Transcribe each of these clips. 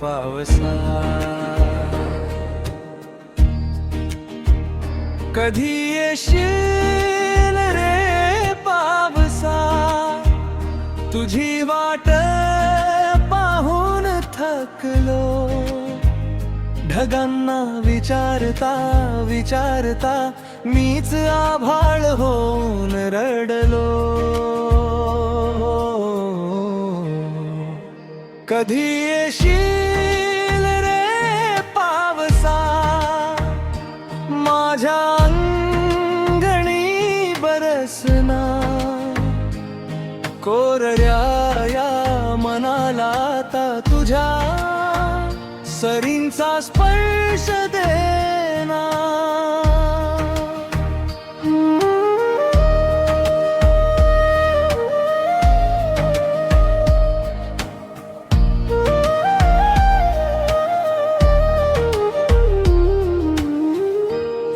पावसा. कधी येशील रे पावसा, तुझी वाट पाहून थकलो. ढगांना विचारता विचारता मीच आभाळ होऊन रडलो. कधी येशील रे पावसा, माझ्या अंगणी बरसना. कोरड्या या मनाला आता तुझ्या सरींचा स्पर्श देना.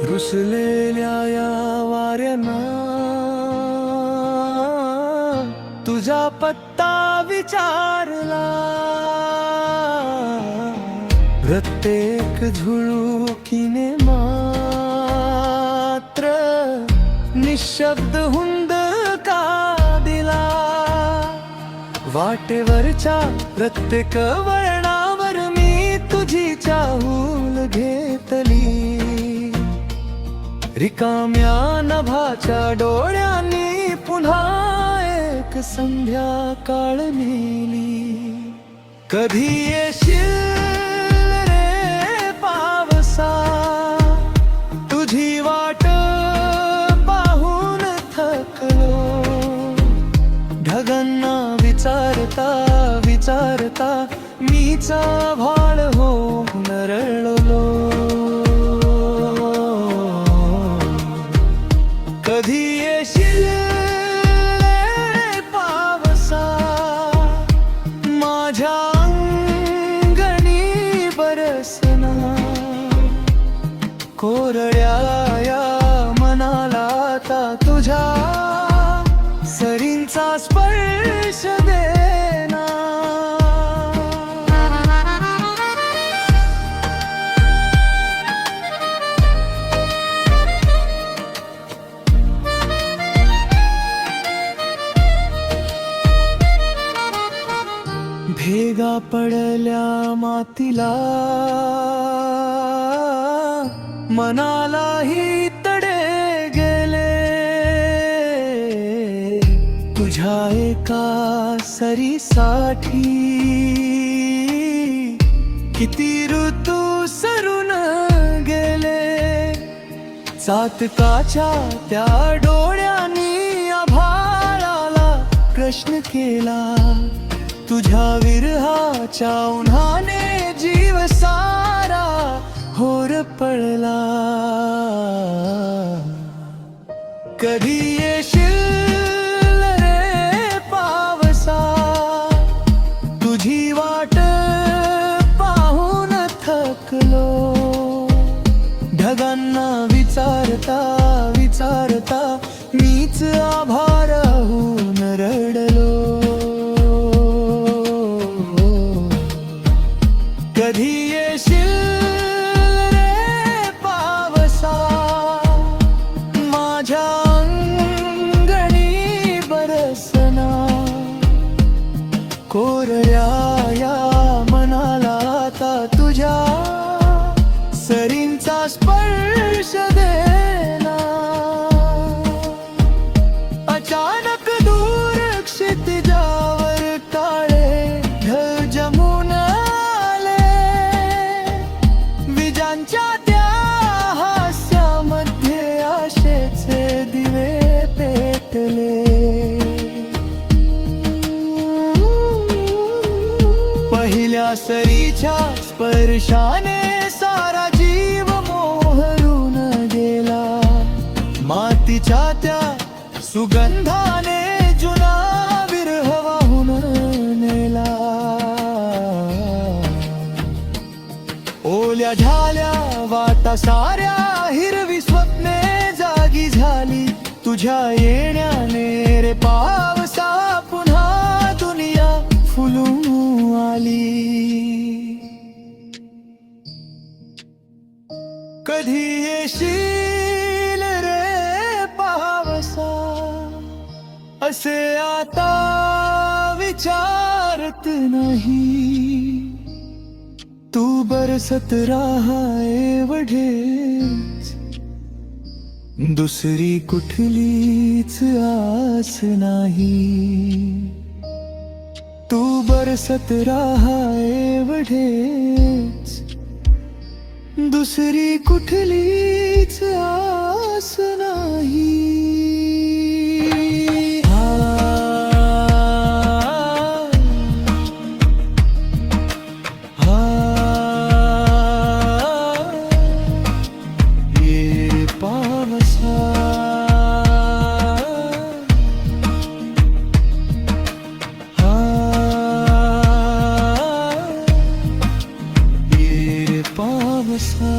रुसलेल्या या वाऱ्यांना तुझा पत्ता विचारला. प्रत्येक झुळुकीने मात्र निशब्द हुंदका दिला. वाटेवरच्या प्रत्येक वळणावर मी तुझी चाहूल घेतली. रिकाम्या नभाच्या डोळ्यांनी पुन्हा एक संध्याकाळ नेली. कधी येशील रे पावसा, तुझी वाट पाहून थकलो. ढगांना विचारता विचारता मीच आभाळ होऊन रडलो. कधी येशील रे पावसा, माझ्या अंगणी बरसना. कोरड्या या मनाला आता तुझ्या सरींचा स्पर्श देना. भेगा पडल्या मातीला, मनालाही तडे गेले. तुझ्या एका सरीसाठी किती ऋतू सरून गेले. चातकाच्या त्या डोळ्यांनी आभाळाला प्रश्न केला. तुझ्या विरहाच्या उन्हाने जीव सारा होरपळला. कधी येशील रे पावसा, तुझी वाट पाहून थकलो. ढगांना विचारता विचारता मीच आभाळ होऊन रडलो. कधी येशील रे पावसा, माझ्या अंगणी बरसना. कोरड्या या मनाला आता तुझ्या सरींचा स्पर्श देना. अचानक दूर क्षितिजावर काळे ढग जमून विजांच्या त्या हास्यामध्ये आशेचे दिवे पेटले. पहिल्या सरीच्या स्पर्शाने सारा जीव मोहरून गेला. मातीच्या त्या सुगंधाने जुना विरह वाहून नेला. ओल्या झाल्या वाटा साऱ्या, हिरवी स्वप्ने जागी झाली. तुझ्या येण्याने रे पावसा, पुन्हा दुनिया फुलून आली. कधी येशील रे पावसा, असे आता विचारत नाही. तू बरसत राहा एवढेच, दुसरी कुठलीच आस नाही. तू बरसत राहा एवढेच, दुसरी कुठलीच आस नाही. ये पावसा, ये पावसा.